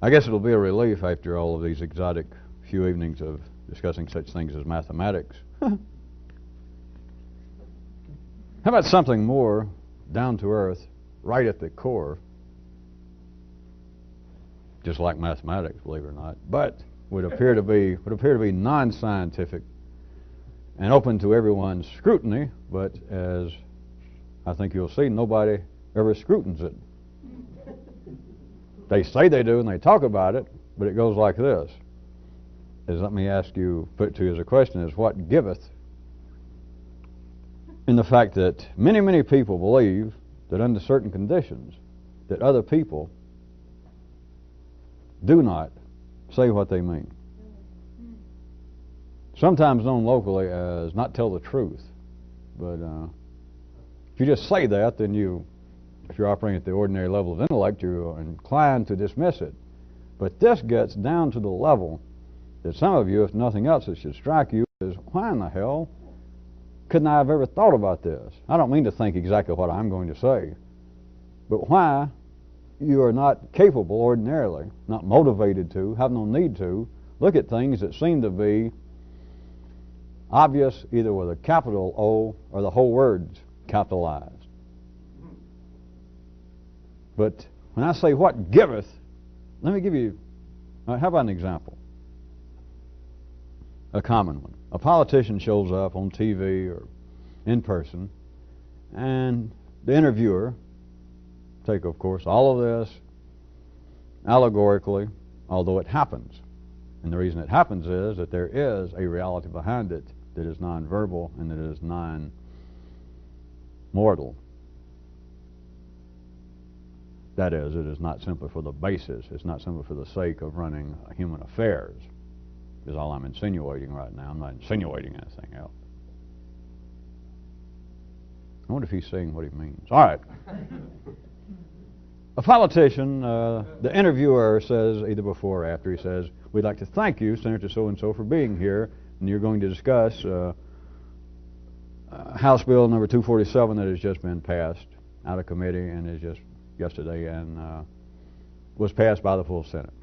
I guess it'll be a relief after all of these exotic few evenings of discussing such things as mathematics. How about something more down to earth, right at the core, just like mathematics, believe it or not, but would appear to be non-scientific and open to everyone's scrutiny, but as I think you'll see, nobody ever scrutins it. They say they do and they talk about it, but it goes like this. Let me ask you, put to you as a question, is what giveth in the fact that many, many people believe that under certain conditions that other people do not say what they mean. Sometimes known locally as not tell the truth. But if you just say that, then if you're operating at the ordinary level of intellect, you're inclined to dismiss it. But this gets down to the level that some of you, if nothing else, it should strike you is, why in the hell couldn't I have ever thought about this? I don't mean to think exactly what I'm going to say, but why you are not capable ordinarily, not motivated to, have no need to, look at things that seem to be obvious either with a capital O or the whole word's capitalized. But when I say what giveth, let me give you, how about an example? A common one. A politician shows up on TV or in person, and the interviewer, take of course all of this allegorically, although it happens. And the reason it happens is that there is a reality behind it that is non-verbal and that is non-mortal. That is, it is not simply for the basis, it's not simply for the sake of running human affairs, is all I'm insinuating right now. I'm not insinuating anything else. I wonder if he's saying what he means. All right. A politician, the interviewer says, either before or after, he says, we'd like to thank you, Senator so-and-so, for being here, and you're going to discuss House Bill number 247 that has just been passed out of committee and is just yesterday and was passed by the full Senate.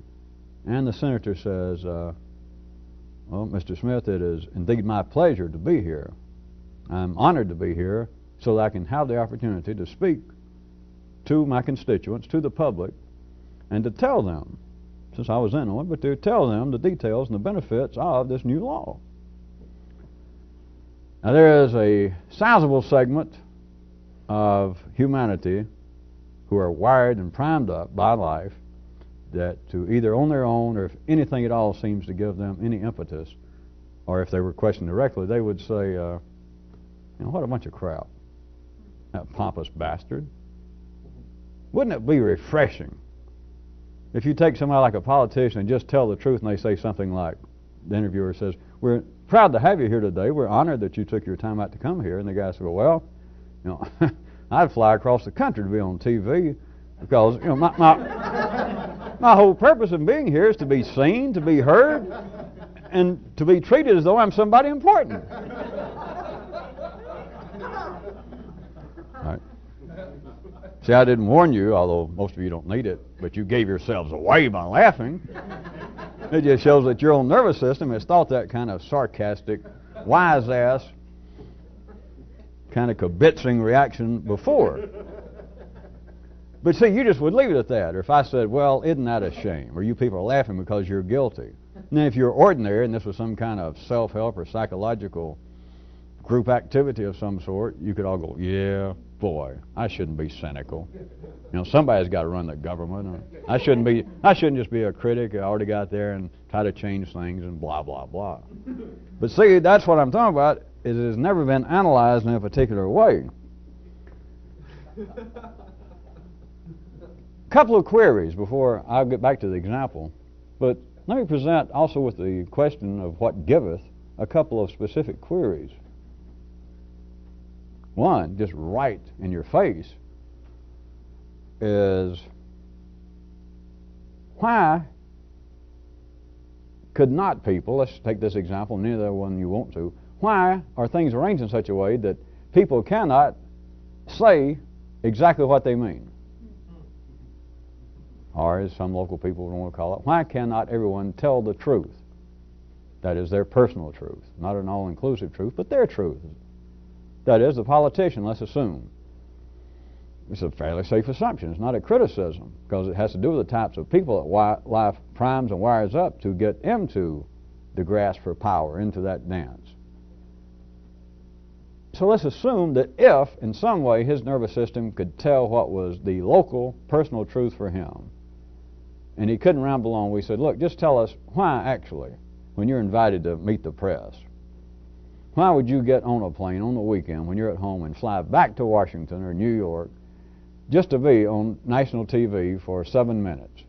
And the senator says, well, Mr. Smith, it is indeed my pleasure to be here. I'm honored to be here so that I can have the opportunity to speak to my constituents, to the public, and to tell them, since I was in on it, but to tell them the details and the benefits of this new law. Now, there is a sizable segment of humanity who are wired and primed up by life that to either on their own or if anything at all seems to give them any impetus, or if they were questioned directly, they would say, what a bunch of crap. That pompous bastard. Wouldn't it be refreshing if you take somebody like a politician and just tell the truth and they say something like, the interviewer says, we're proud to have you here today. We're honored that you took your time out to come here. And the guy said, well, I'd fly across the country to be on TV because, my whole purpose of being here is to be seen, to be heard, and to be treated as though I'm somebody important. Right. See, I didn't warn you, although most of you don't need it, but you gave yourselves away by laughing. It just shows that your own nervous system has thought that kind of sarcastic, wise-ass, kind of kibitzing reaction before. But see, you just would leave it at that. Or if I said, well, isn't that a shame? Or you people are laughing because you're guilty. And then if you're ordinary and this was some kind of self-help or psychological group activity of some sort, you could all go, yeah, boy, I shouldn't be cynical. Somebody's got to run the government. I shouldn't just be a critic. I already got there and try to change things and blah, blah, blah. But see, that's what I'm talking about, is it has never been analyzed in a particular way. Couple of queries before I'll get back to the example. But let me present also with the question of what giveth a couple of specific queries. One, just right in your face, is why could not people, let's take this example, neither one you want to, why are things arranged in such a way that people cannot say exactly what they mean? or as some local people want to call it, why cannot everyone tell the truth? That is their personal truth, not an all-inclusive truth, but their truth. That is, the politician, let's assume. It's a fairly safe assumption. It's not a criticism, because it has to do with the types of people that life primes and wires up to get into the grasp for power, into that dance. So let's assume that if, in some way, his nervous system could tell what was the local, personal truth for him, and he couldn't ramble on, we said, look, just tell us why, actually, when you're invited to meet the press, why would you get on a plane on the weekend when you're at home and fly back to Washington or New York just to be on national TV for 7 minutes?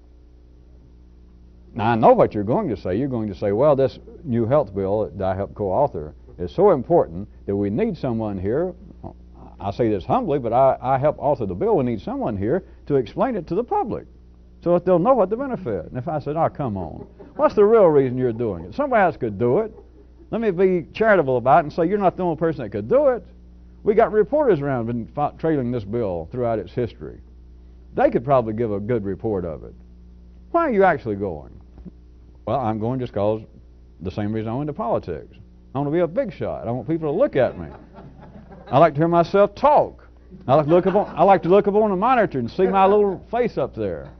Now, I know what you're going to say. You're going to say, well, this new health bill that I helped co-author is so important that we need someone here. I say this humbly, but I helped author the bill. We need someone here to explain it to the public so that they'll know what the benefit. And if I said, oh, come on, what's the real reason you're doing it? Somebody else could do it. Let me be charitable about it and say you're not the only person that could do it. We got reporters around been trailing this bill throughout its history. They could probably give a good report of it. Why are you actually going? Well, I'm going just because the same reason I went into politics. I want to be a big shot. I want people to look at me. I like to hear myself talk. I like to look up on the monitor and see my little face up there.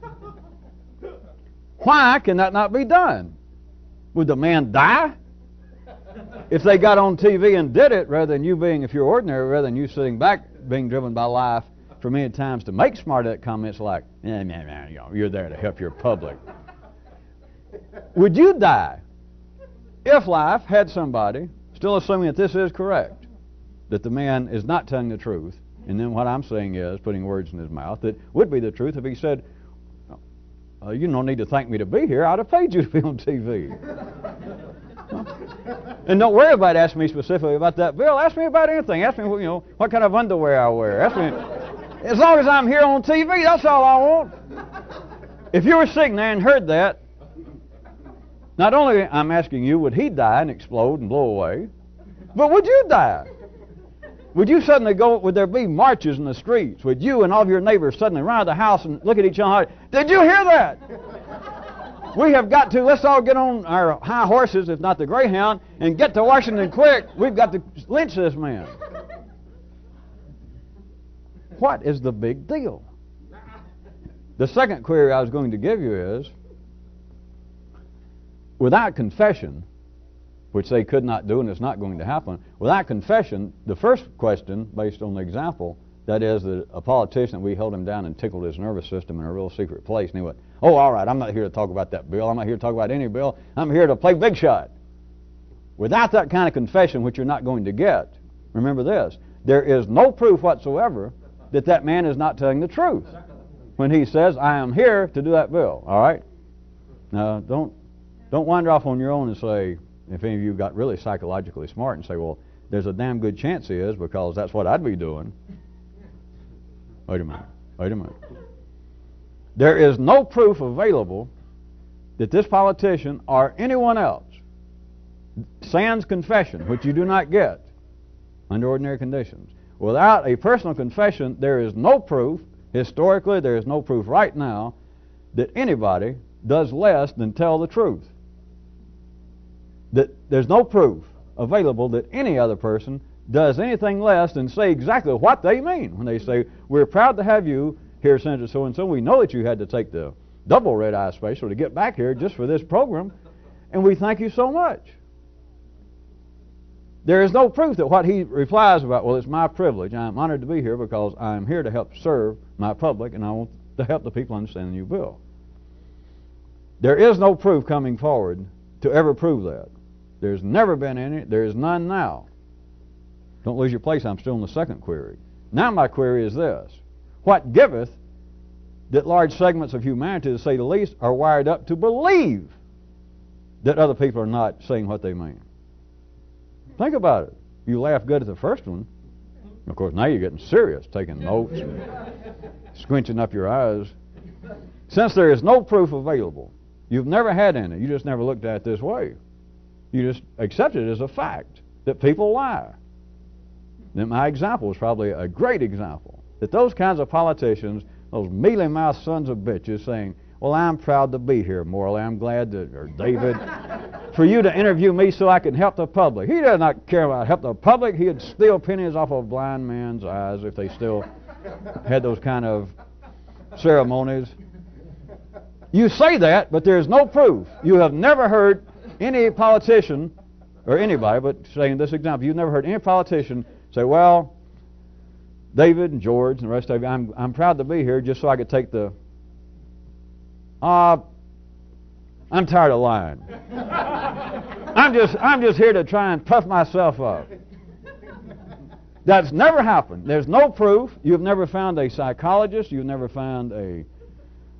Why can that not be done? Would the man die if they got on TV and did it, rather than you being, if you're ordinary, rather than you sitting back being driven by life for many times to make smart comments like, you're there to help your public? Would you die if life had somebody, still assuming that this is correct, that the man is not telling the truth, and then what I'm saying is, putting words in his mouth, that would be the truth if he said, you don't need to thank me to be here, I'd have paid you to be on TV. And don't worry about asking me specifically about that bill. Ask me about anything. Ask me, what kind of underwear I wear. Ask me, as long as I'm here on TV, that's all I want. If you were sitting there and heard that, not only I'm asking you, would he die and explode and blow away, but would you die? Would you suddenly would there be marches in the streets? Would you and all of your neighbors suddenly run out of the house and look at each other? Did you hear that? We have got to, let's all get on our high horses, if not the Greyhound, and get to Washington quick. We've got to lynch this man. What is the big deal? The second query I was going to give you is, without confession, which they could not do and it's not going to happen, without confession, the first question, based on the example, that is that a politician, we held him down and tickled his nervous system in a real secret place, and he went, oh, all right, I'm not here to talk about that bill. I'm not here to talk about any bill. I'm here to play big shot. Without that kind of confession, which you're not going to get, remember this, there is no proof whatsoever that that man is not telling the truth when he says, I am here to do that bill, all right? Now, don't wander off on your own and say, if any of you got really psychologically smart and say, well, there's a damn good chance he is because that's what I'd be doing. Wait a minute. There is no proof available that this politician or anyone else, sans confession, which you do not get under ordinary conditions. Without a personal confession, there is no proof, historically, there is no proof right now, that anybody does less than tell the truth. That there's no proof available that any other person does anything less than say exactly what they mean when they say, we're proud to have you here, Senator so-and-so. We know that you had to take the double red-eye special to get back here just for this program, and we thank you so much. There is no proof that what he replies about, well, it's my privilege. I'm honored to be here because I'm here to help serve my public, and I want to help the people understand the new bill. There is no proof coming forward to ever prove that. There's never been any. There is none now. Don't lose your place. I'm still in the second query. Now my query is this. What giveth that large segments of humanity, to say the least, are wired up to believe that other people are not saying what they mean? Think about it. You laugh good at the first one. Of course, now you're getting serious, taking notes and squinching up your eyes. Since there is no proof available, you've never had any. You just never looked at it this way. You just accepted it as a fact that people lie. Then my example is probably a great example. That those kinds of politicians, those mealy-mouthed sons of bitches saying, well, I'm proud to be here, Morley. I'm glad that, or David, for you to interview me so I can help the public. He does not care about help the public. He'd steal pennies off a blind man's eyes if they still had those kind of ceremonies. You say that, but there's no proof. You have never heard any politician, or anybody, but saying this example, you've never heard any politician say, well, David and George and the rest of you, I'm proud to be here just so I could take the, I'm tired of lying. I'm just here to try and puff myself up. That's never happened. There's no proof. You've never found a psychologist. You've never found a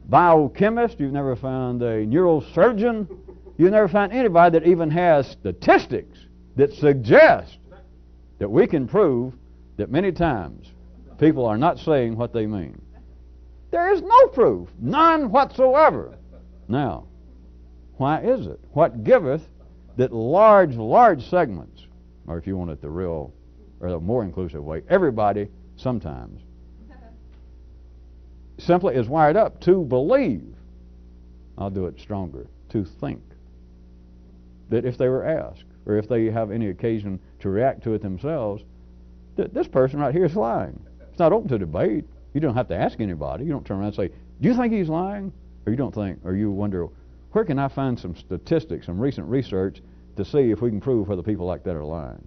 biochemist. You've never found a neurosurgeon. You've never found anybody that even has statistics that suggest that we can prove that many times people are not saying what they mean. There is no proof, none whatsoever. Now, why is it? What giveth that large segments, or if you want it the real, or the more inclusive way, everybody sometimes simply is wired up to believe, I'll do it stronger, to think that if they were asked, or if they have any occasion to react to it themselves, that this person right here is lying. It's not open to debate. You don't have to ask anybody. You don't turn around and say, do you think he's lying? Or you don't think, or you wonder, where can I find some statistics, some recent research to see if we can prove whether people like that are lying?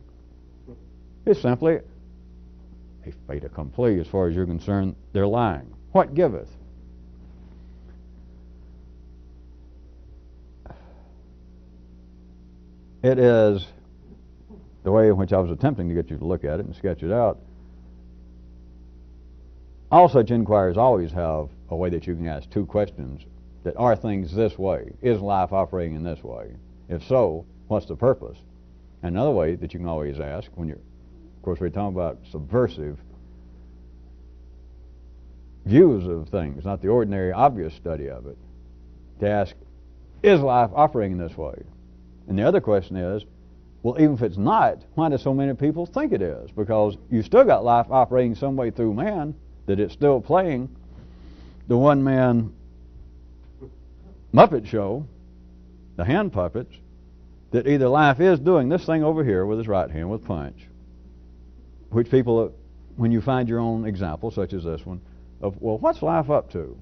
It's simply a fait accompli as far as you're concerned. They're lying. What giveth? It is the way in which I was attempting to get you to look at it and sketch it out. All such inquiries always have a way that you can ask two questions that are things this way. Is life operating in this way? If so, what's the purpose? Another way that you can always ask when you're, of course, we're talking about subversive views of things, not the ordinary obvious study of it, to ask, is life operating in this way? And the other question is, well, even if it's not, why do so many people think it is? Because you still got life operating some way through man, that it's still playing the one-man Muppet show, the hand puppets, that either life is doing this thing over here with his right hand with punch, which people, when you find your own example, such as this one, of, well, what's life up to?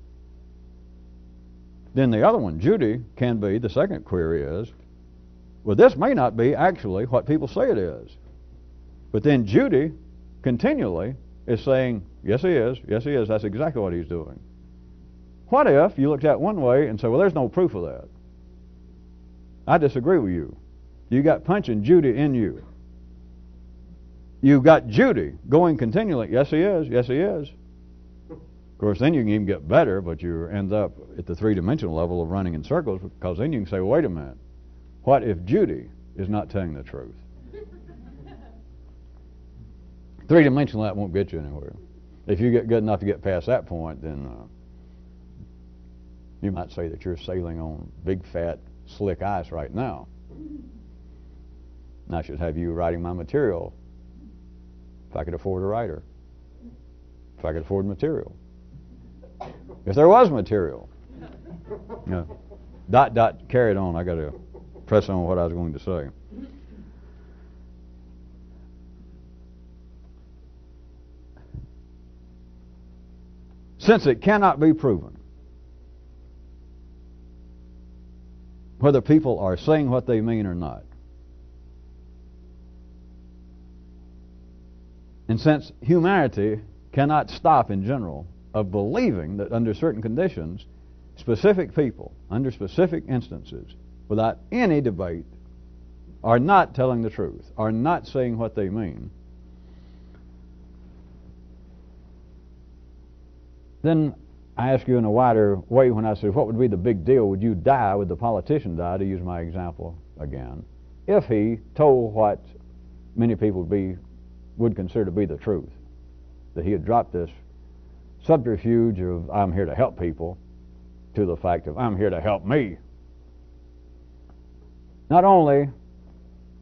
Then the other one, Judy, can be, the second query is, well, this may not be actually what people say it is. But then Judy continually is saying, yes, he is, that's exactly what he's doing. What if you looked at it one way and said, well, there's no proof of that? I disagree with you. You got punching Judy in you. You've got Judy going continually, yes, he is. Of course, then you can even get better, but you end up at the three-dimensional level of running in circles, because then you can say, well, wait a minute. What if Judy is not telling the truth? Three-dimensional, that won't get you anywhere. If you get good enough to get past that point, then you might say that you're sailing on big, fat, slick ice right now. And I should have you writing my material if I could afford a writer, if I could afford material. If there was material. You know, carry it on. I got to press on what I was going to say. Since it cannot be proven whether people are saying what they mean or not, and since humanity cannot stop in general of believing that under certain conditions, specific people, under specific instances, without any debate, are not telling the truth, are not saying what they mean, then I ask you in a wider way when I say, what would be the big deal? Would you die, would the politician die, to use my example again, if he told what many people would consider to be the truth? That he had dropped this subterfuge of, I'm here to help people, to the fact of, I'm here to help me. Not only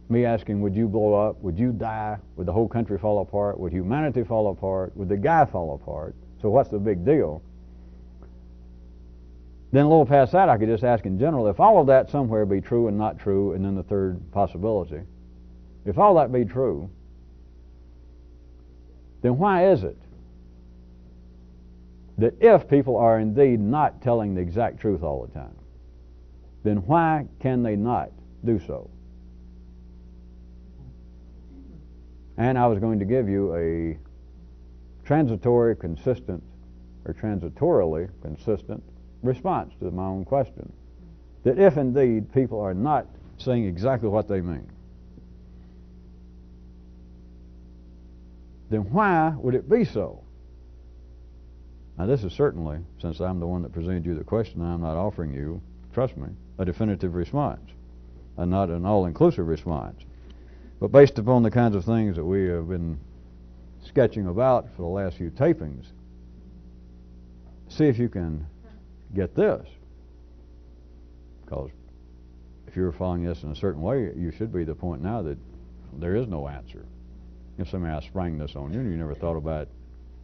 me asking, would you blow up? Would you die? Would the whole country fall apart? Would humanity fall apart? Would the guy fall apart? So what's the big deal? Then a little past that, I could just ask in general, if all of that somewhere be true and not true, and then the third possibility, if all that be true, then why is it that if people are indeed not telling the exact truth all the time, then why can they not do so? And I was going to give you a transitorily consistent response to my own question. That if indeed people are not saying exactly what they mean, then why would it be so? Now this is certainly, since I'm the one that presented you the question, I'm not offering you, trust me, a definitive response, and not an all-inclusive response. But based upon the kinds of things that we have been sketching about for the last few tapings, see if you can get this. Because if you're following this in a certain way, you should be at the point now that there is no answer. If somebody sprang this on you and you never thought about it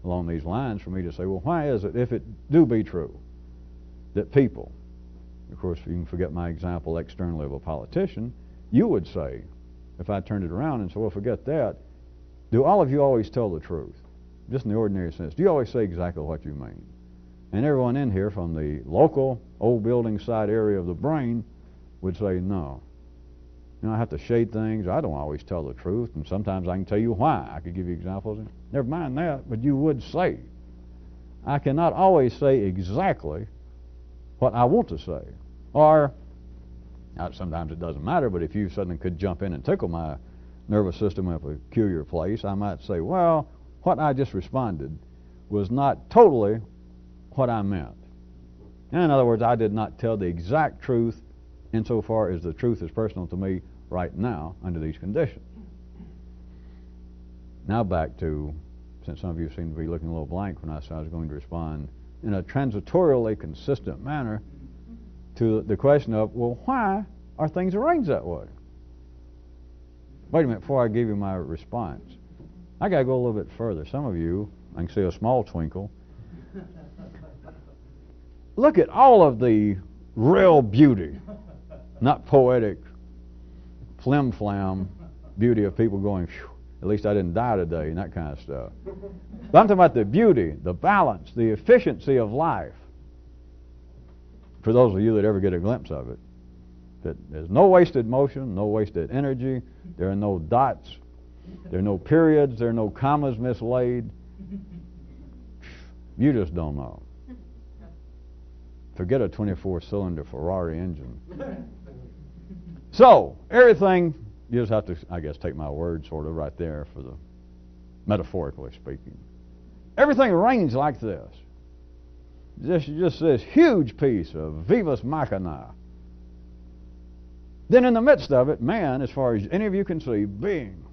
along these lines, for me to say, well, why is it, if it do be true, that people, of course, you can forget my example externally of a politician, you would say, if I turned it around and said, well, forget that, do all of you always tell the truth? Just in the ordinary sense. Do you always say exactly what you mean? And everyone in here from the local old building site area of the brain would say, no. You know, I have to shade things. I don't always tell the truth, and sometimes I can tell you why. I could give you examples. Never mind that, but you would say, I cannot always say exactly what I want to say. Or, sometimes it doesn't matter, but if you suddenly could jump in and tickle my nervous system in a peculiar place, I might say, well, what I just responded was not totally what I meant. In other words, I did not tell the exact truth insofar as the truth is personal to me right now under these conditions. Now back to, since some of you seem to be looking a little blank when I said I was going to respond in a transitorily consistent manner to the question of, well, why are things arranged that way? Wait a minute, before I give you my response, I got to go a little bit further. Some of you, I can see a small twinkle. Look at all of the real beauty, not poetic, flim-flam beauty of people going, phew, at least I didn't die today, and that kind of stuff. But I'm talking about the beauty, the balance, the efficiency of life. For those of you that ever get a glimpse of it, that there's no wasted motion, no wasted energy, there are no dots, there are no periods, there are no commas mislaid. You just don't know. Forget a 24-cylinder Ferrari engine. So, everything, you just have to, I guess, take my word sort of right there for the, metaphorically speaking. Everything arranged like this. Just this huge piece of vivus machina. Then in the midst of it, man, as far as any of you can see, being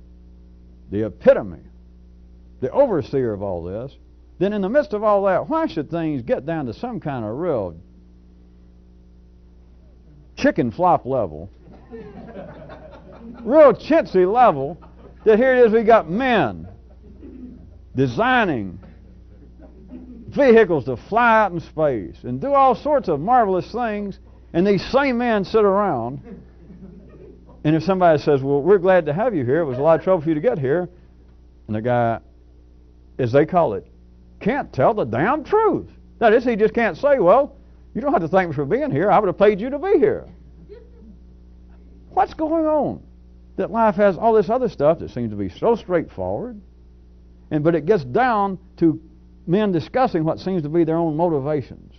the epitome, the overseer of all this, then in the midst of all that, why should things get down to some kind of real chicken flop level, real chintzy level, that here it is, we got men designing vehicles to fly out in space and do all sorts of marvelous things, and these same men sit around, and if somebody says, well, we're glad to have you here, it was a lot of trouble for you to get here, and the guy, as they call it, can't tell the damn truth. That is, he just can't say, well, you don't have to thank me for being here, I would have paid you to be here. What's going on? That life has all this other stuff that seems to be so straightforward, but it gets down to men discussing what seems to be their own motivations.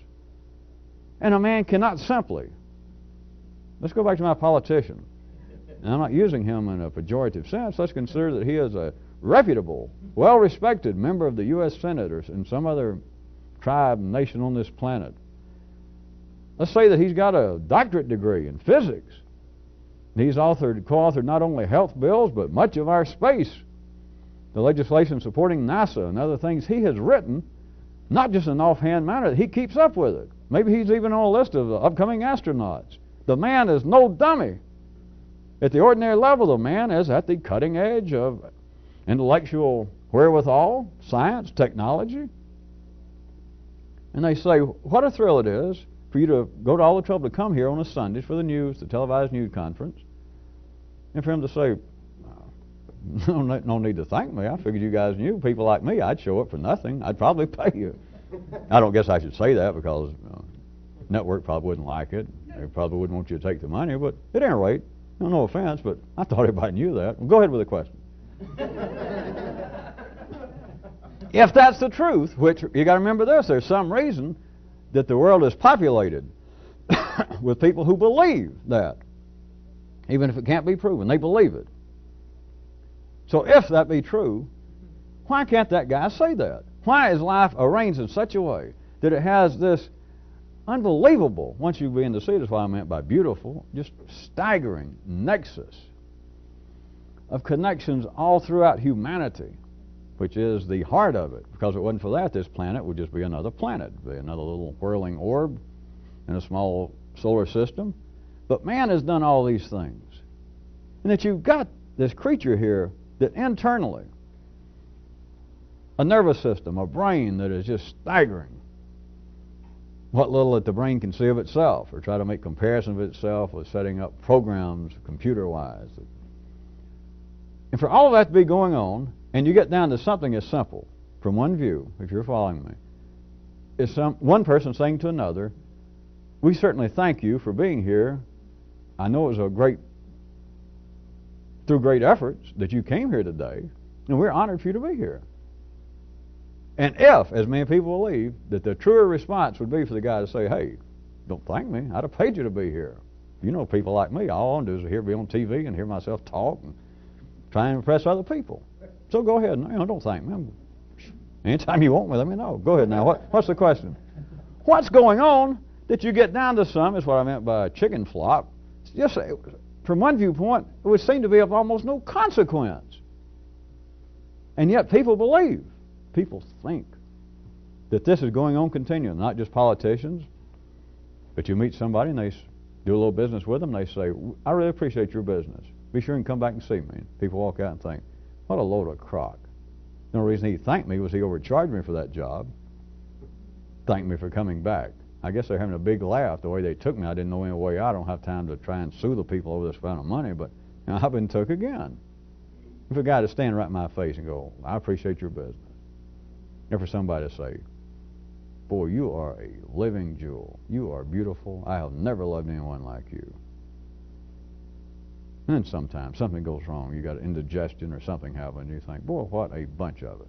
And a man cannot simply, let's go back to my politician, and I'm not using him in a pejorative sense, let's consider that he is a reputable, well-respected member of the U.S. Senate or in some other tribe and nation on this planet. Let's say that he's got a doctorate degree in physics. He's co-authored not only health bills, but much of our space, the legislation supporting NASA and other things he has written, not just in an offhand manner, he keeps up with it. Maybe he's even on a list of upcoming astronauts. The man is no dummy. At the ordinary level, the man is at the cutting edge of intellectual wherewithal, science, technology. And they say, what a thrill it is for you to go to all the trouble to come here on a Sunday for the news, the televised news conference, and for him to say, no need to thank me. I figured you guys knew people like me. I'd show up for nothing. I'd probably pay you. I don't guess I should say that because network probably wouldn't like it. They probably wouldn't want you to take the money. But at any rate, no offense, but I thought everybody knew that. Well, go ahead with the question. If that's the truth, which you got to remember this, there's some reason that the world is populated with people who believe that, even if it can't be proven. They believe it. So if that be true, why can't that guy say that? Why is life arranged in such a way that it has this unbelievable, once you begin to see it, is what I meant by beautiful, just staggering nexus of connections all throughout humanity, which is the heart of it. Because if it wasn't for that, this planet would just be another planet, be another little whirling orb in a small solar system. But man has done all these things. And that you've got this creature here that internally, a nervous system, a brain that is just staggering what little that the brain can see of itself, or try to make comparison of itself with setting up programs computer-wise. And for all of that to be going on, and you get down to something as simple, from one view, if you're following me, is one person saying to another, we certainly thank you for being here. I know it was through great efforts that you came here today, and we're honored for you to be here. And if, as many people believe, that the truer response would be for the guy to say, hey, don't thank me, I'd have paid you to be here. You know people like me, all I want to do is be on TV and hear myself talk and try and impress other people. So go ahead, don't thank me. Anytime you want me, let me know. Go ahead now, what's the question? What's going on that you get down to some, is what I meant by chicken flop. Just from one viewpoint, it would seem to be of almost no consequence. And yet people believe, people think that this is going on continually, not just politicians, but you meet somebody and they do a little business with them, they say, I really appreciate your business. Be sure and come back and see me. And people walk out and think, what a load of crock. The only reason he thanked me was he overcharged me for that job. Thanked me for coming back. I guess they're having a big laugh the way they took me. I didn't know any way out. I don't have time to try and sue the people over this amount of money, but I've been took again. If a guy to stand right in my face and go, I appreciate your business. And for somebody to say, boy, you are a living jewel. You are beautiful. I have never loved anyone like you. And then sometimes something goes wrong. You got indigestion or something happen, and you think, boy, what a bunch of it.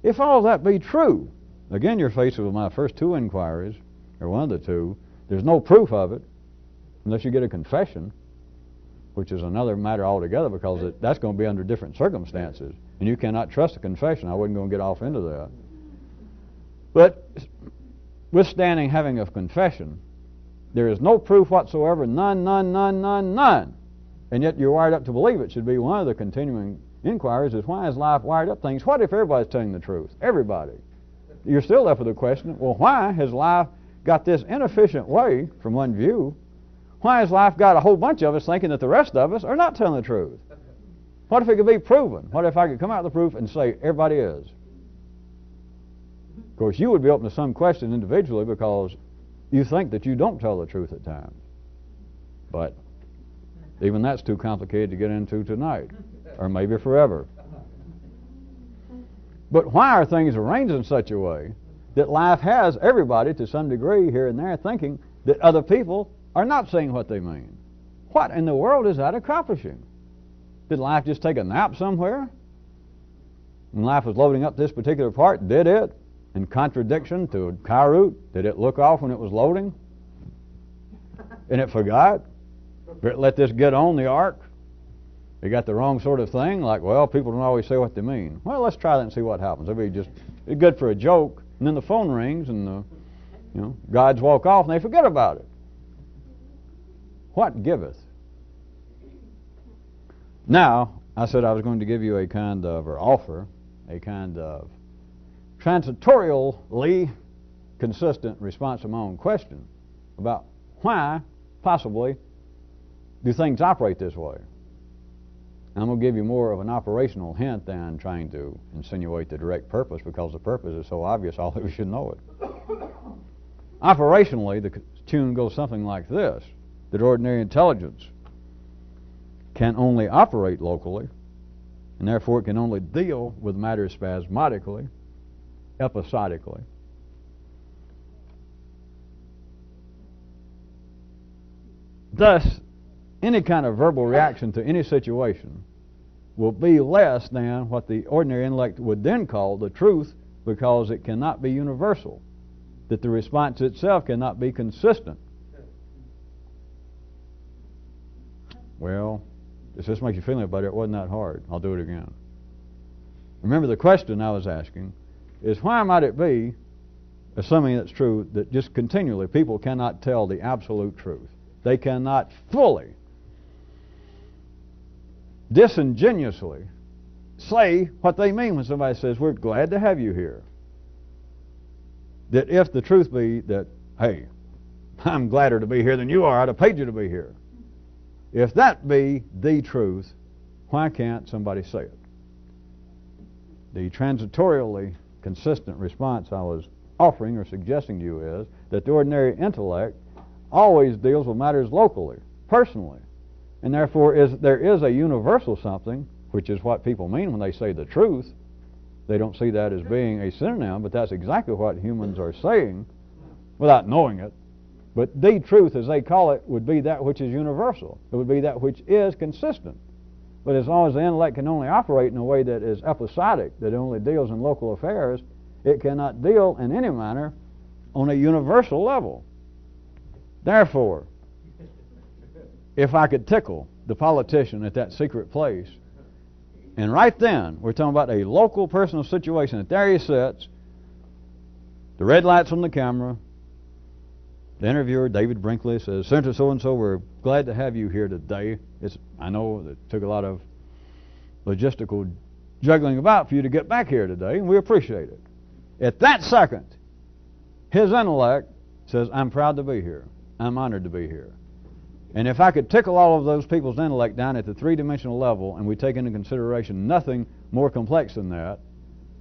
If all that be true, again, you're faced with my first two inquiries, or one of the two. There's no proof of it unless you get a confession, which is another matter altogether, because that's going to be under different circumstances, and you cannot trust a confession. I wasn't going to get off into that. But withstanding having a confession, there is no proof whatsoever, none. And yet you're wired up to believe it. Should be one of the continuing inquiries is, why is life wired up things? What if everybody's telling the truth? Everybody. You're still left with the question, well, why has life got this inefficient way, from one view? Why has life got a whole bunch of us thinking that the rest of us are not telling the truth? What if it could be proven? What if I could come out of the proof and say everybody is? Of course, you would be open to some question individually because you think that you don't tell the truth at times. But even that's too complicated to get into tonight, or maybe forever. But why are things arranged in such a way that life has everybody to some degree here and there thinking that other people are not saying what they mean? What in the world is that accomplishing? Did life just take a nap somewhere? When life was loading up this particular part, did it, in contradiction to Kairut, did it look off when it was loading? And it forgot? Or it let this get on the ark? They got the wrong sort of thing, like, well, people don't always say what they mean. Well, let's try that and see what happens. It's good for a joke, and then the phone rings, and gods walk off, and they forget about it. What giveth? Now, I said I was going to give you offer a kind of transitorially consistent response to my own question about why, possibly, do things operate this way. I'm going to give you more of an operational hint than trying to insinuate the direct purpose, because the purpose is so obvious all of you should know it. Operationally, the tune goes something like this, that ordinary intelligence can only operate locally, and therefore it can only deal with matter spasmodically, episodically. Thus, any kind of verbal reaction to any situation will be less than what the ordinary intellect would then call the truth, because it cannot be universal, that the response itself cannot be consistent. Well, if this makes you feel any better, it wasn't that hard. I'll do it again. Remember, the question I was asking is, why might it be, assuming it's true, that just continually people cannot tell the absolute truth? They cannot fully, disingenuously say what they mean when somebody says, we're glad to have you here. That if the truth be that, hey, I'm gladder to be here than you are, I'd have paid you to be here. If that be the truth, why can't somebody say it? The transitorially consistent response I was offering or suggesting to you is that the ordinary intellect always deals with matters locally, personally. And therefore there is a universal something, which is what people mean when they say the truth. They don't see that as being a synonym, but that's exactly what humans are saying without knowing it. But the truth, as they call it, would be that which is universal. It would be that which is consistent. But as long as the intellect can only operate in a way that is episodic, that it only deals in local affairs, it cannot deal in any manner on a universal level. Therefore, if I could tickle the politician at that secret place, and right then, we're talking about a local personal situation, that there he sits, the red light's on the camera, the interviewer, David Brinkley, says, Senator so-and-so, we're glad to have you here today. I know it took a lot of logistical juggling about for you to get back here today, and we appreciate it. At that second, his intellect says, I'm proud to be here. I'm honored to be here. And if I could tickle all of those people's intellect down at the three-dimensional level, and we take into consideration nothing more complex than that,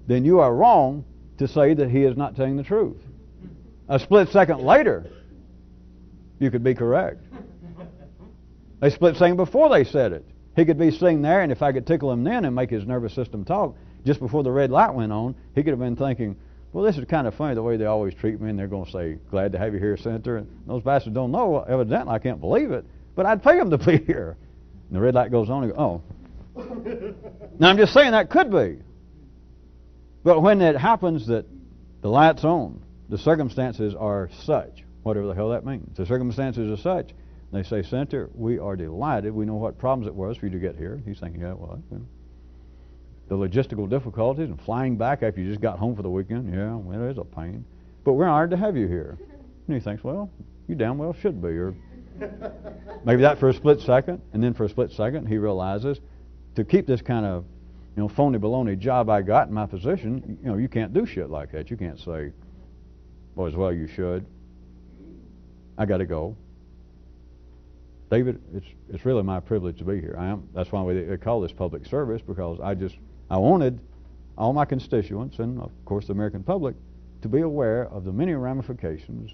then you are wrong to say that he is not telling the truth. A split second later, you could be correct. A split second before they said it, he could be sitting there, and if I could tickle him then and make his nervous system talk, just before the red light went on, he could have been thinking, well, this is kind of funny the way they always treat me, and they're going to say, glad to have you here, Senator. And those bastards don't know, evidently, I can't believe it, but I'd pay them to be here. And the red light goes on, and go, oh. Now, I'm just saying that could be. But when it happens that the light's on, the circumstances are such, whatever the hell that means. The circumstances are such, they say, Senator, we are delighted. We know what problems it was for you to get here. He's thinking, yeah, well, the logistical difficulties and flying back after you just got home for the weekend, yeah, well, it is a pain. But we're honored to have you here. And he thinks, well, you damn well should be. Or maybe that for a split second, and then for a split second he realizes to keep this kind of phony baloney job I got in my position, you can't do shit like that. You can't say, boys, well, you should. I got to go. David, it's really my privilege to be here. That's why they call this public service, because I wanted all my constituents and, of course, the American public to be aware of the many ramifications,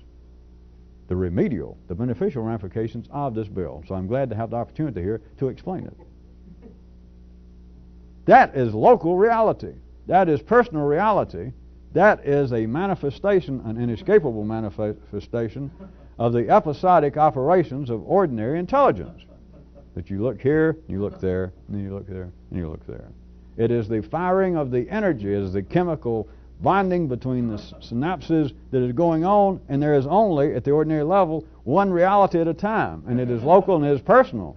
the remedial, the beneficial ramifications of this bill. So I'm glad to have the opportunity here to explain it. That is local reality. That is personal reality. That is a manifestation, an inescapable manifestation of the episodic operations of ordinary intelligence. That you look here, you look there, and then you look there, and you look there. It is the firing of the energy, it is the chemical bonding between the synapses that is going on, and there is only, at the ordinary level, one reality at a time, and it is local and it is personal.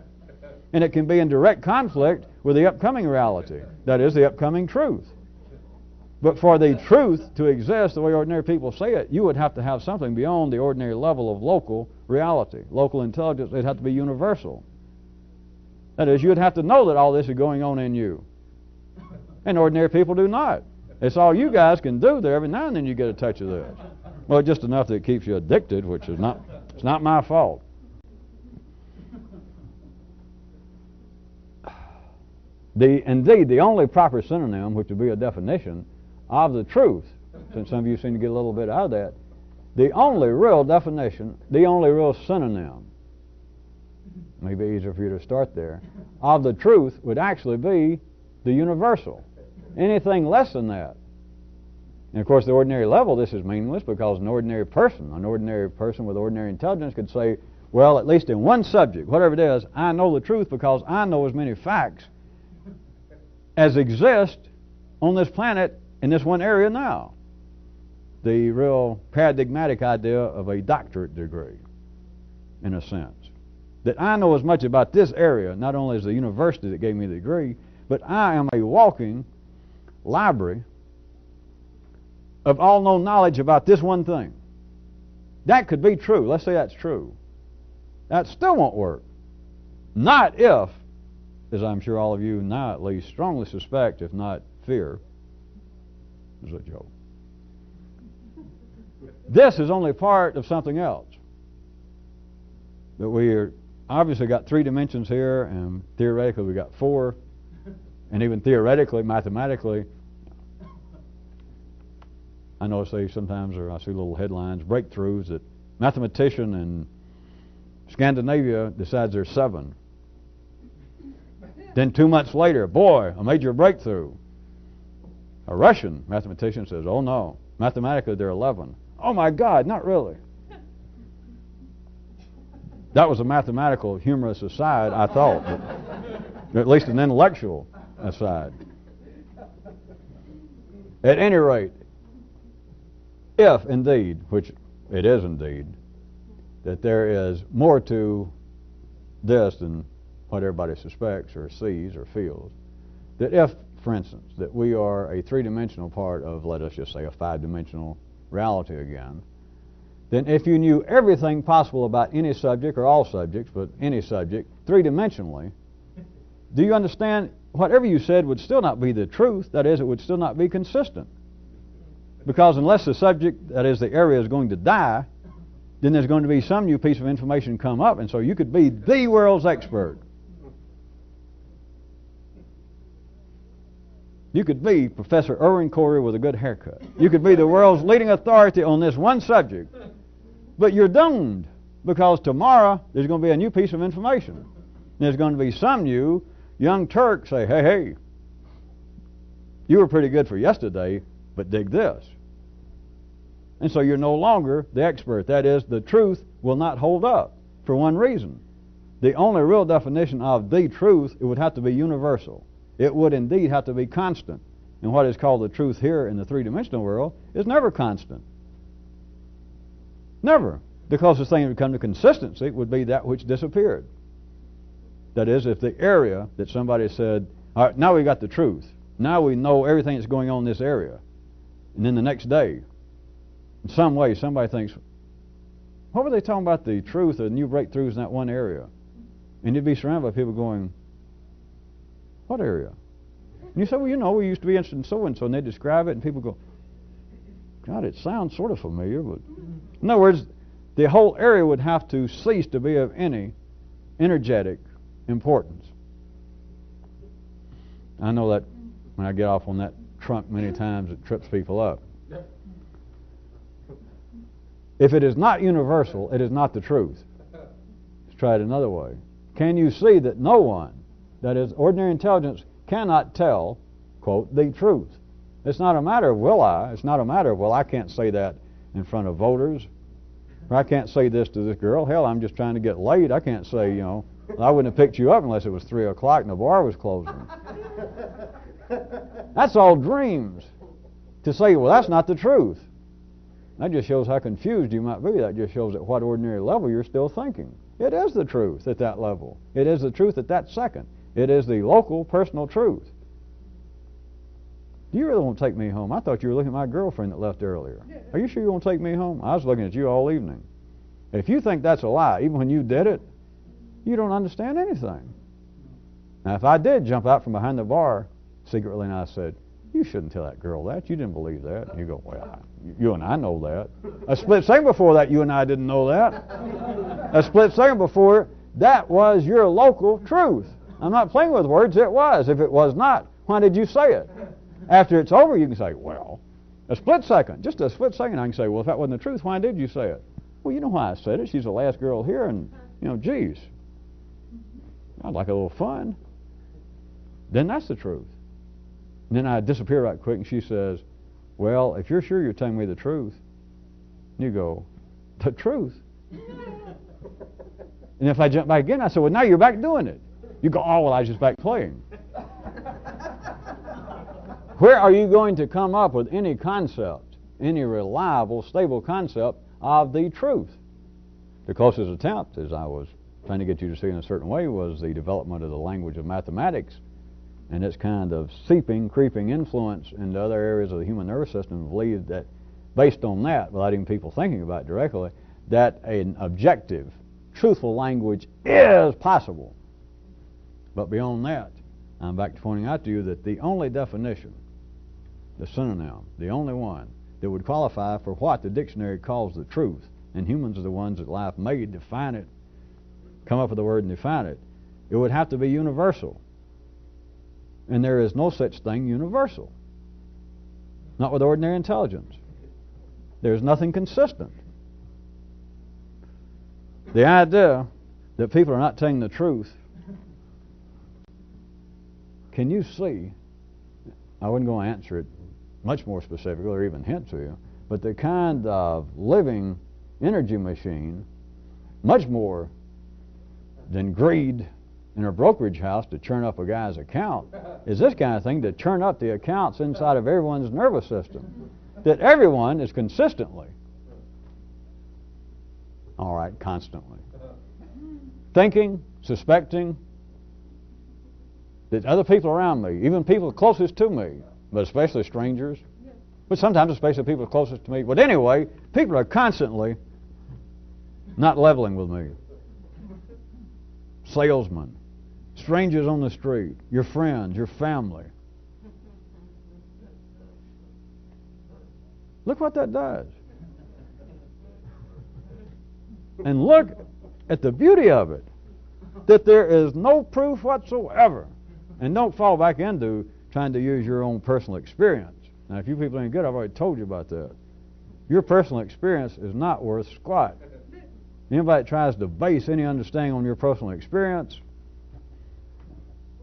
And it can be in direct conflict with the upcoming reality, that is, the upcoming truth. But for the truth to exist the way ordinary people say it, you would have to have something beyond the ordinary level of local reality. Local intelligence, it'd have to be universal. That is, you would have to know that all this is going on in you. And ordinary people do not. It's all you guys can do there. Every now and then you get a touch of this. Well, just enough that it keeps you addicted, which is it's not my fault. Indeed, the only proper synonym, which would be a definition of the truth, since some of you seem to get a little bit out of that, The only real definition, the only real synonym, maybe easier for you to start there, of the truth would actually be the universal. Anything less than that. And of course, the ordinary level, this is meaningless because an ordinary person with ordinary intelligence could say, well, at least in one subject, whatever it is, I know the truth because I know as many facts as exist on this planet in this one area now. The real paradigmatic idea of a doctorate degree, in a sense. That I know as much about this area, not only as the university that gave me the degree, but I am a walking library of all known knowledge about this one thing. That could be true. Let's say that's true. That still won't work. Not if, as I'm sure all of you now at least strongly suspect, if not fear, is a joke. This is only part of something else. That we are obviously got 3 dimensions here, and theoretically we got 4, and even theoretically, mathematically, I know sometimes I see little headlines, breakthroughs that mathematician in Scandinavia decides there's 7. Then 2 months later, boy, a major breakthrough. A Russian mathematician says, oh no, mathematically there are 11. Oh my God, not really. That was a mathematical, humorous aside, I thought, but at least an intellectual aside. At any rate, if indeed, which it is indeed, that there is more to this than what everybody suspects or sees or feels, that if, for instance, that we are a 3-dimensional part of, let us just say, a 5-dimensional reality again, then if you knew everything possible about any subject, or all subjects, but any subject, 3-dimensionally, do you understand whatever you said would still not be the truth? That is, it would still not be consistent. Because unless the subject, that is the area, is going to die, then there's going to be some new piece of information come up, and so you could be the world's expert. You could be Professor Irwin Corey with a good haircut. You could be the world's leading authority on this one subject. But you're doomed, because tomorrow there's going to be a new piece of information. There's going to be some new young Turk say, hey, hey, you were pretty good for yesterday, but dig this. And so you're no longer the expert. That is, the truth will not hold up for one reason. The only real definition of the truth, it would have to be universal. It would indeed have to be constant. And what is called the truth here in the 3-dimensional world is never constant. Never. The closest thing that would come to consistency would be that which disappeared. That is, if the area that somebody said, all right, now we got the truth. Now we know everything that's going on in this area. And then the next day, in some way, somebody thinks, what were they talking about the truth or new breakthroughs in that one area? And you'd be surrounded by people going, what area? And you say, well, you know, we used to be interested in so-and-so, and they describe it, and people go, God, it sounds sort of familiar. But in other words, the whole area would have to cease to be of any energetic importance. I know that when I get off on that trunk many times, it trips people up. If it is not universal, it is not the truth. Let's try it another way. Can you see that no one, that is, ordinary intelligence, cannot tell, quote, the truth? It's not a matter of will I. It's not a matter of, well, I can't say that in front of voters. Or I can't say this to this girl. Hell, I'm just trying to get laid. I can't say, you know, I wouldn't have picked you up unless it was 3 o'clock and the bar was closing. That's all dreams. To say, well, that's not the truth. That just shows how confused you might be. That just shows at what ordinary level you're still thinking. It is the truth at that level. It is the truth at that second. It is the local, personal truth. Do you really want to take me home? I thought you were looking at my girlfriend that left earlier. Are you sure you want to take me home? I was looking at you all evening. If you think that's a lie, even when you did it, you don't understand anything. Now, if I did jump out from behind the bar secretly and I said, you shouldn't tell that girl that. You didn't believe that. And you go, well, you and I know that. A split second before that, you and I didn't know that. A split second before, that was your local truth. I'm not playing with words. It was. If it was not, why did you say it? After it's over, you can say, well, A split second, just a split second, I can say, well, if that wasn't the truth, why did you say it? Well, you know why I said it. She's the last girl here, and, geez, I'd like a little fun. Then that's the truth. And then I disappear right quick, and she says, well, if you're sure you're telling me the truth, and you go, the truth? And if I jump back again, I say, well, now you're back doing it. You go, oh, well, I was just back playing. Where are you going to come up with any concept, any reliable, stable concept of the truth? The closest attempt, as I was trying to get you to see in a certain way, was the development of the language of mathematics and its kind of seeping, creeping influence into other areas of the human nervous system, and believed that, based on that, without even people thinking about it directly, that an objective, truthful language is possible. But beyond that, I'm back to pointing out to you that the only definition, the synonym, the only one that would qualify for what the dictionary calls the truth, and humans are the ones that life made define it, come up with the word and define it, it would have to be universal. And there is no such thing universal. Not with ordinary intelligence. There's nothing consistent. The idea that people are not telling the truth, can you see, I wasn't going to answer it much more specifically or even hint to you, but the kind of living energy machine, much more than greed in a brokerage house to churn up a guy's account, is this kind of thing to churn up the accounts inside of everyone's nervous system. That everyone is consistently, all right, constantly, thinking, suspecting that other people around me, even people closest to me, but especially strangers, but sometimes especially people closest to me, but anyway, people are constantly not leveling with me. Salesmen, strangers on the street, your friends, your family. Look what that does. And look at the beauty of it, that there is no proof whatsoever. And don't fall back into trying to use your own personal experience. Now, if you people ain't good, I've already told you about that. Your personal experience is not worth squat. Anybody that tries to base any understanding on your personal experience,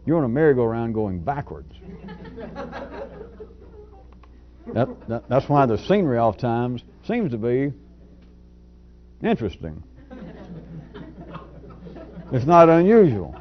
you're on a merry-go-round going backwards. That's why the scenery oftentimes seems to be interesting. It's not unusual.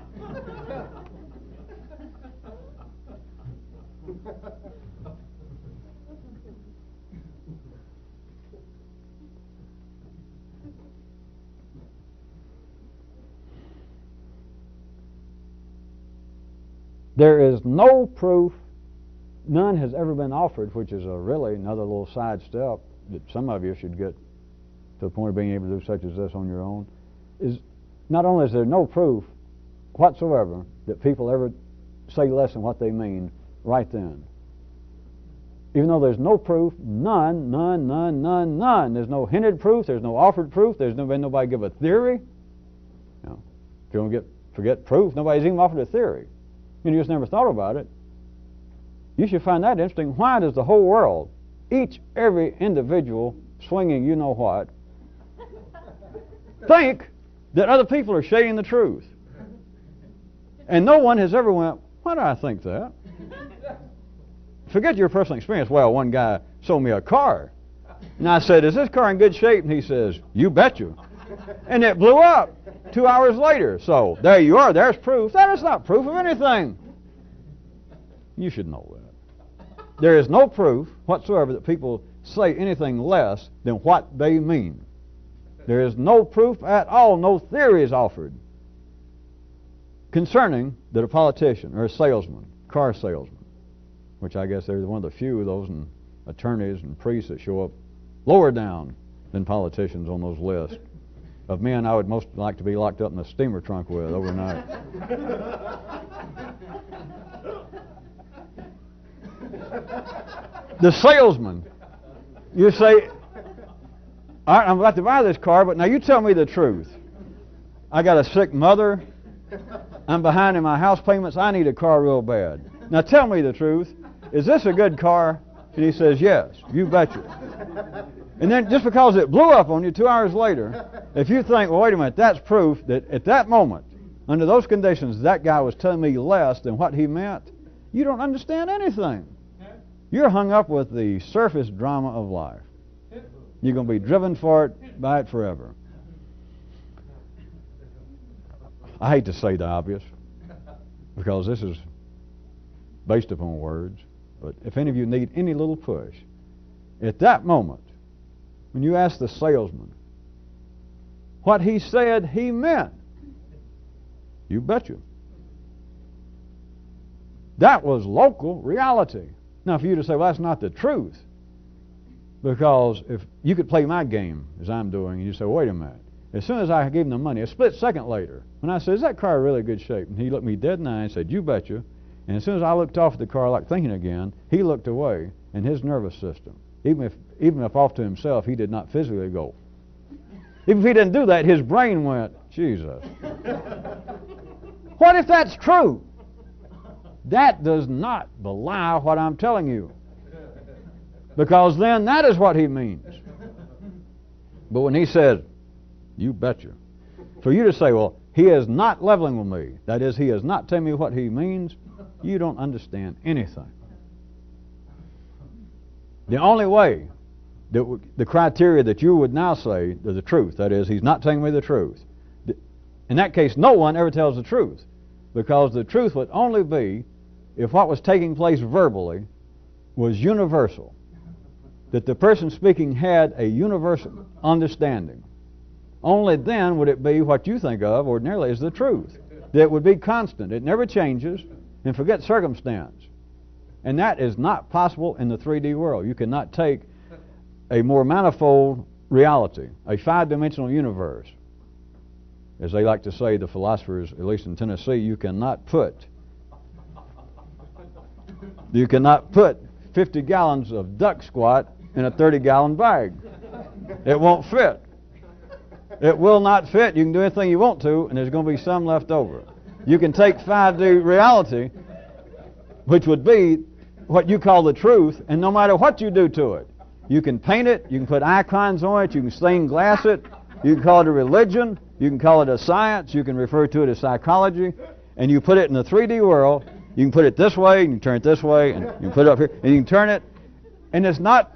There is no proof, none has ever been offered, which is really another little side step that some of you should get to the point of being able to do such as this on your own, is not only is there no proof whatsoever that people ever say less than what they mean right then. Even though there's no proof, none. There's no hinted proof, there's no offered proof, there's never been nobody give a theory. If you don't forget proof, nobody's even offered a theory. You just never thought about it. You should find that interesting. Why does the whole world, every individual swinging you know what, think that other people are shading the truth? And no one has ever went, why do I think that? Forget your personal experience. Well, one guy sold me a car. And I said, is this car in good shape? And he says, you betcha. And it blew up 2 hours later. So there you are. There's proof. That is not proof of anything. You should know that. There is no proof whatsoever that people say anything less than what they mean. There is no proof at all, no theory is offered concerning that a politician or a salesman, car salesman, which I guess they're one of the few of those and attorneys and priests that show up lower down than politicians on those lists of men I would most like to be locked up in a steamer trunk with overnight. The salesman, you say, all right, I'm about to buy this car, but now you tell me the truth. I got a sick mother. I'm behind in my house payments. I need a car real bad. Now tell me the truth. Is this a good car? And he says, yes, you betcha. And then just because it blew up on you 2 hours later, if you think, well, wait a minute, that's proof that at that moment, under those conditions, that guy was telling me less than what he meant, you don't understand anything. You're hung up with the surface drama of life. You're going to be driven by it forever. I hate to say the obvious, because this is based upon words, but if any of you need any little push, at that moment, when you ask the salesman what he said he meant, you betcha. That was local reality. Now, for you to say, well, that's not the truth, because if you could play my game, as I'm doing, and you say, wait a minute, as soon as I gave him the money, a split second later, when I said, is that car really good shape? And he looked me dead in the eye and said, you betcha. And as soon as I looked off at the car, like thinking again, he looked away, and his nervous system, even if off to himself, he did not physically go. Even if he didn't do that, his brain went, Jesus. What if that's true? That does not belie what I'm telling you. Because then that is what he means. But when he says, you betcha, for you to say, well, he is not leveling with me, that is, he is not telling me what he means, you don't understand anything. The only way, the criteria that you would now say is the truth, that is, he's not telling me the truth. In that case, no one ever tells the truth, because the truth would only be if what was taking place verbally was universal, that the person speaking had a universal understanding. Only then would it be what you think of ordinarily as the truth. That would be constant. It never changes, and forget circumstance. And that is not possible in the 3D world. You cannot take a more manifold reality, a five-dimensional universe. As they like to say, the philosophers, at least in Tennessee, you cannot put 50 gallons of duck squat in a 30-gallon bag. It won't fit. It will not fit. You can do anything you want to, and there's going to be some left over. You can take 5D reality, which would be what you call the truth, and no matter what you do to it, you can paint it, you can put icons on it, you can stained glass it, you can call it a religion, you can call it a science, you can refer to it as psychology, and you put it in the 3D world, you can put it this way, you can turn it this way, and you can put it up here, and you can turn it, and it's not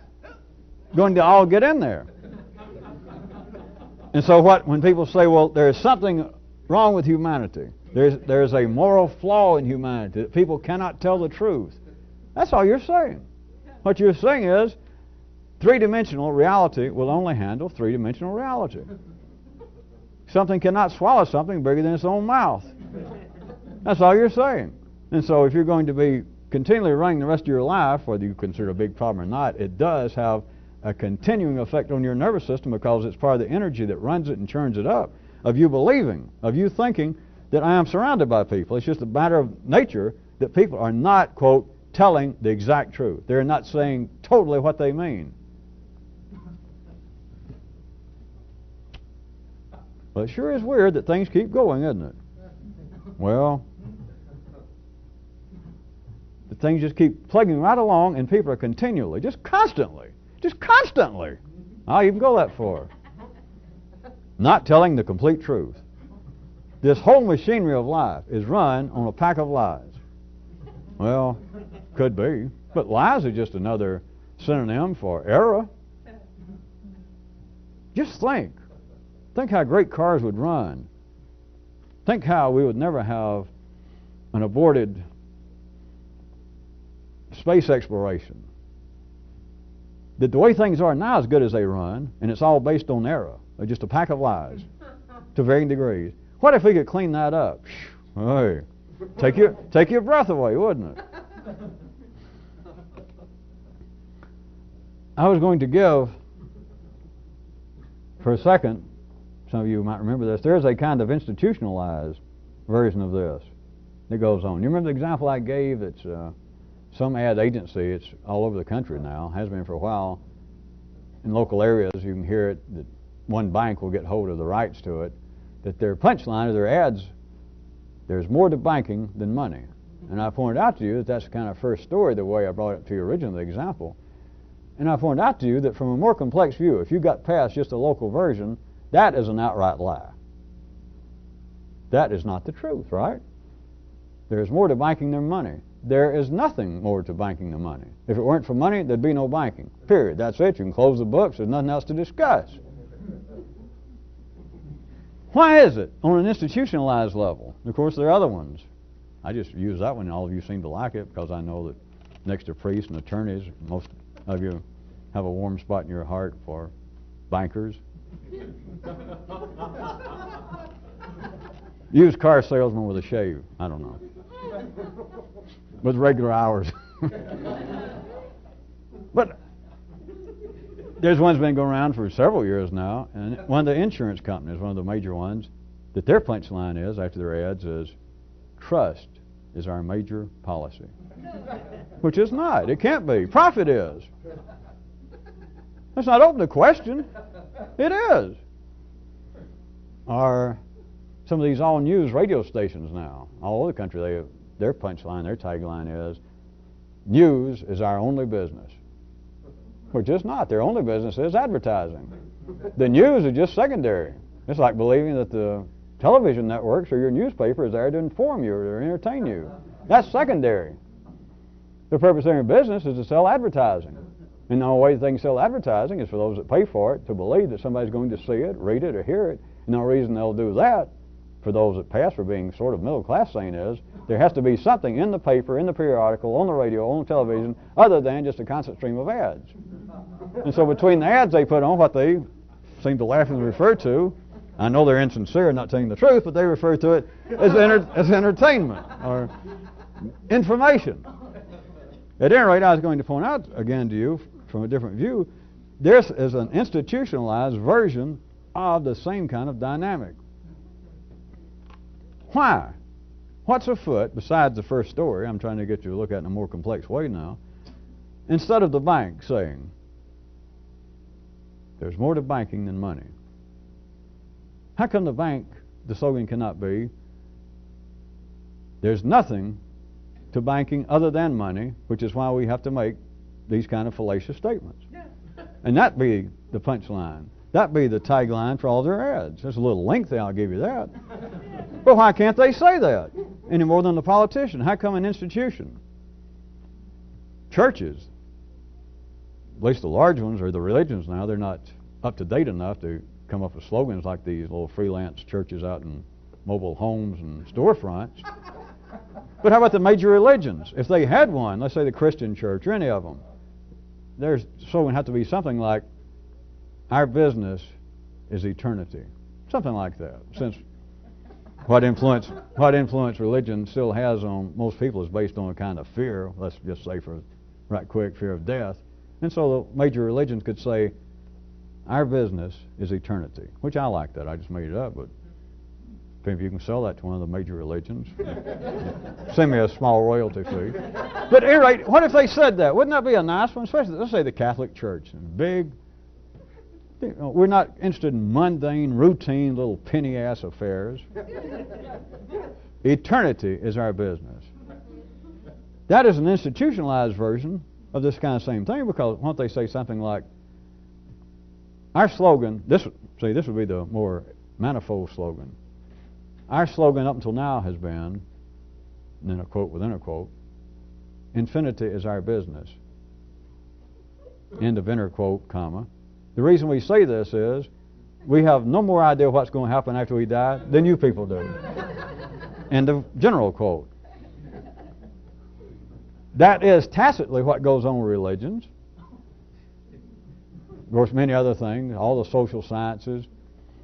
going to all get in there. And so when people say, well, there's something wrong with humanity, there's a moral flaw in humanity, that people cannot tell the truth, that's all you're saying. What you're saying is, three-dimensional reality will only handle three-dimensional reality. Something cannot swallow something bigger than its own mouth. That's all you're saying. And so if you're going to be continually running the rest of your life, whether you consider it a big problem or not, it does have a continuing effect on your nervous system, because it's part of the energy that runs it and churns it up, of you believing, of you thinking that I am surrounded by people. It's just a matter of nature that people are not, quote, telling the exact truth. They're not saying totally what they mean. Well, it sure is weird that things keep going, isn't it? Well, the things just keep plugging right along, and people are continually, just constantly, I'll even go that far, not telling the complete truth. This whole machinery of life is run on a pack of lies. Well, could be, but lies are just another synonym for error. Just think how great cars would run. Think how we would never have an aborted space exploration. That the way things are now is good as they run, and it's all based on error. They're just a pack of lies to varying degrees. What if we could clean that up? Hey, take your breath away, wouldn't it? I was going to give, for a second, some of you might remember this, there's a kind of institutionalized version of this that goes on. You remember the example I gave? It's some ad agency. It's all over the country now, has been for a while. In local areas, you can hear it, that one bank will get hold of the rights to it, that their punchline of their ads, there's more to banking than money. And I pointed out to you that that's the kind of first story, the way I brought it to you originally, the example, And I pointed out to you that from a more complex view, if you got past just a local version, that is an outright lie. That is not the truth, right? There's more to banking than money. There is nothing more to banking than money. If it weren't for money, there'd be no banking. Period. That's it. You can close the books. There's nothing else to discuss. Why is it on an institutionalized level? Of course, there are other ones. I just use that one, and all of you seem to like it because I know that next to priests and attorneys, most of you have a warm spot in your heart for bankers. Used car salesman with a shave. I don't know. With regular hours. But there's one's been going around for several years now, and one of the insurance companies, one of the major ones, that their punchline is, after their ads, is trust is our major policy. Which is not. It can't be. Profit is. That's not open to question. It is. Or some of these all-news radio stations now, all over the country, their punchline, their tagline is, news is our only business. Which is not. Their only business is advertising. The news is just secondary. It's like believing that the television networks or your newspaper is there to inform you or to entertain you. That's secondary. The purpose of their business is to sell advertising. And the only way they can sell advertising is for those that pay for it to believe that somebody's going to see it, read it, or hear it. And the only reason they'll do that, for those that pass for being sort of middle class sane, is there has to be something in the paper, in the periodical, on the radio, on the television, other than just a constant stream of ads. And so between the ads they put on, what they seem to laughingly refer to, I know they're insincere, not telling the truth, but they refer to it as entertainment or information. At any rate, I was going to point out again to you from a different view, this is an institutionalized version of the same kind of dynamic. Why? What's afoot, besides the first story, I'm trying to get you to look at it in a more complex way now, instead of the bank saying, there's more to banking than money. How come the bank, the slogan cannot be, there's nothing to banking other than money, which is why we have to make these kind of fallacious statements. And that be the punchline. That be the tagline for all their ads. It's a little lengthy, I'll give you that. But why can't they say that any more than the politician? How come an institution, churches, at least the large ones or the religions now, they're not up to date enough to come up with slogans like these little freelance churches out in mobile homes and storefronts. But how about the major religions? If they had one, let's say the Christian church or any of them, their slogan would have to be something like, our business is eternity. Something like that. Since what influence religion still has on most people is based on a kind of fear, let's just say for right quick, fear of death. And so the major religions could say, our business is eternity, which I like that. I just made it up, but if any of you can sell that to one of the major religions, send me a small royalty fee. But at any rate, what if they said that? Wouldn't that be a nice one? Especially, let's say the Catholic Church, and big. We're not interested in mundane, routine, little penny-ass affairs. Eternity is our business. That is an institutionalized version of this kind of same thing, because won't they say something like, our slogan, this would be the more manifold slogan. Our slogan up until now has been, and then a quote within a quote, infinity is our business. End of inner quote, comma. The reason we say this is we have no more idea what's going to happen after we die than you people do. End of general quote. That is tacitly what goes on with religions. Of course, many other things, all the social sciences,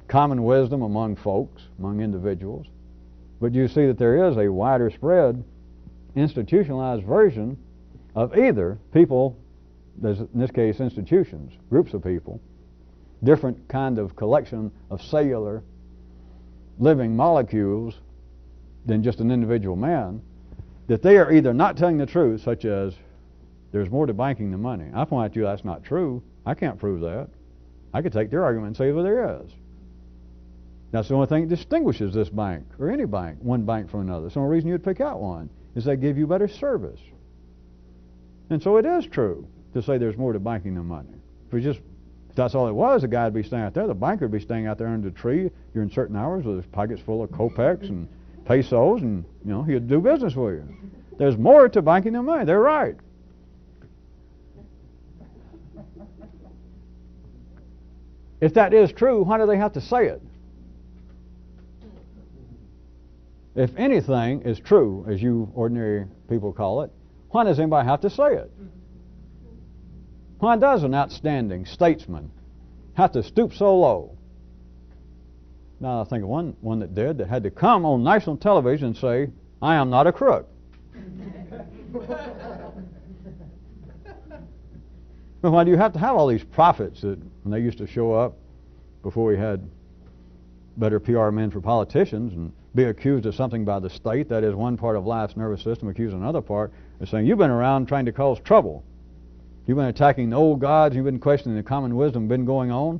common wisdom among folks, among individuals. But you see that there is a wider spread, institutionalized version of either people, in this case institutions, groups of people, different kind of collection of cellular living molecules than just an individual man, that they are either not telling the truth, such as there's more to banking than money. I point out to you that's not true. I can't prove that. I could take their argument and say, well, there is. That's the only thing that distinguishes this bank, or any bank, one bank from another. So the only reason you'd pick out one is they give you better service. And so it is true to say there's more to banking than money. If that's all it was, the guy would be staying out there. The banker would be staying out there under the tree during certain hours with his pockets full of kopecks and pesos, and he'd do business with you. There's more to banking than money. They're right. If that is true, why do they have to say it? If anything is true, as you ordinary people call it, why does anybody have to say it? Why does an outstanding statesman have to stoop so low? Now I think of one that had to come on national television and say, "I am not a crook." But why do you have to have all these prophets that when they used to show up before we had better PR men for politicians and be accused of something by the state, that is one part of life's nervous system, accuse another part, of saying, "You've been around trying to cause trouble. You've been attacking the old gods, you've been questioning the common wisdom been going on.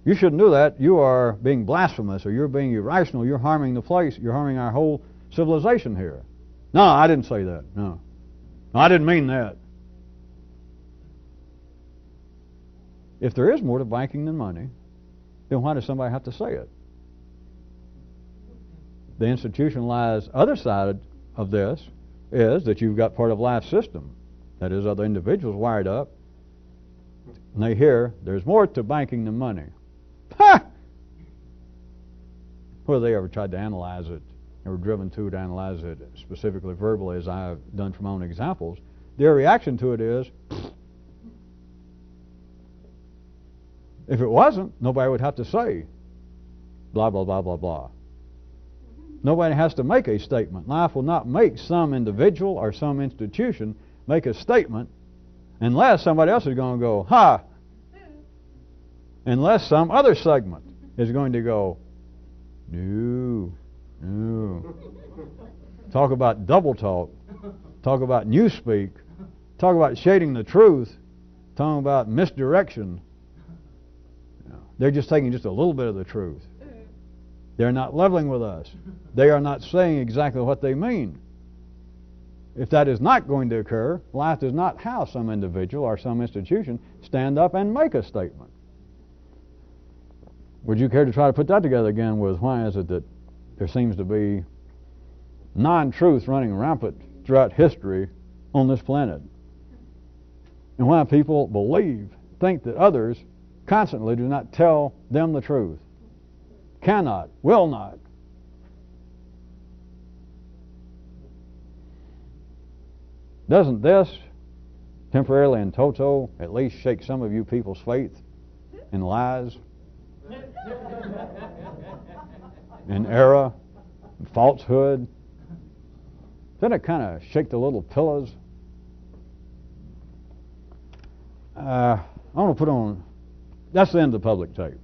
You shouldn't do that. You are being blasphemous, or you're being irrational, you're harming the place, you're harming our whole civilization here." No, I didn't say that. No, I didn't mean that. If there is more to banking than money, then why does somebody have to say it? The institutionalized other side of this is that you've got part of life's system, that is, other individuals wired up, and they hear there's more to banking than money. Ha! Whether they ever tried to analyze it, or were driven to analyze it specifically verbally, as I've done from my own examples, their reaction to it is, if it wasn't, nobody would have to say blah, blah, blah, blah, blah. Nobody has to make a statement. Life will not make some individual or some institution make a statement unless somebody else is going to go, "Ha!" Unless some other segment is going to go, "No, no." Talk about double talk. Talk about newspeak. Talk about shading the truth. Talk about misdirection. They're just taking just a little bit of the truth. They're not leveling with us. They are not saying exactly what they mean. If that is not going to occur, life does not have some individual or some institution stand up and make a statement. Would you care to try to put that together again with why is it that there seems to be non-truth running rampant throughout history on this planet? And why people think that others constantly do not tell them the truth. Cannot, will not. Doesn't this, temporarily in toto, at least shake some of you people's faith in lies, in error, in falsehood? Doesn't it kind of shake the little pillows? I want to put on, that's the end of the public tape.